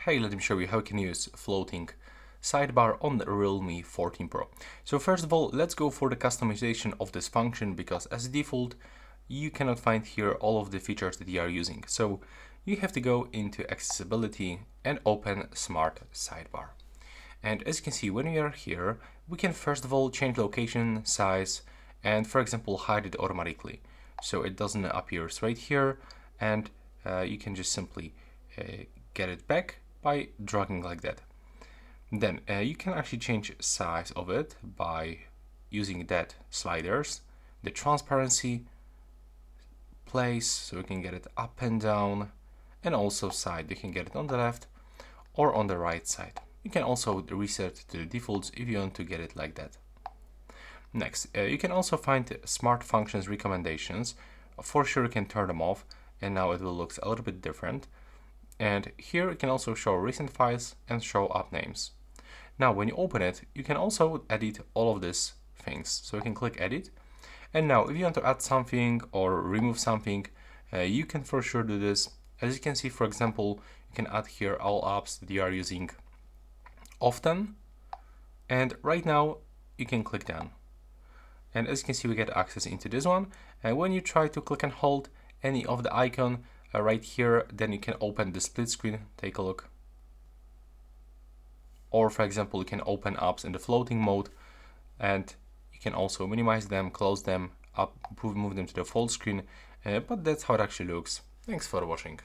Hey, let me show you how you can use floating sidebar on the Realme 14 Pro. So first of all, let's go for the customization of this function because as default, you cannot find here all of the features that you are using. So you have to go into accessibility and open Smart Sidebar. And as you can see, when we are here, we can first of all change location, size, and for example, hide it automatically. So it doesn't appear right here, and you can just simply get it back by dragging like that. Then you can actually change size of it by using that sliders, the transparency, place, so you can get it up and down, and also side, you can get it on the left or on the right side. You can also reset to the defaults if you want to get it like that. Next, you can also find smart functions recommendations. For sure you can turn them off, and now it will look a little bit different. And here you can also show recent files and show app names. Now when you open it, you can also edit all of these things. So you can click edit. And now if you want to add something or remove something, you can for sure do this. As you can see, for example, you can add here all apps that you are using often. And right now you can click done. And as you can see, we get access into this one. And when you try to click and hold any of the icon right here, then you can open the split screen. Take a look. Or for example, you can open apps in the floating mode, and you can also minimize them, close them up, move them to the full screen. But that's how it actually looks. Thanks for watching.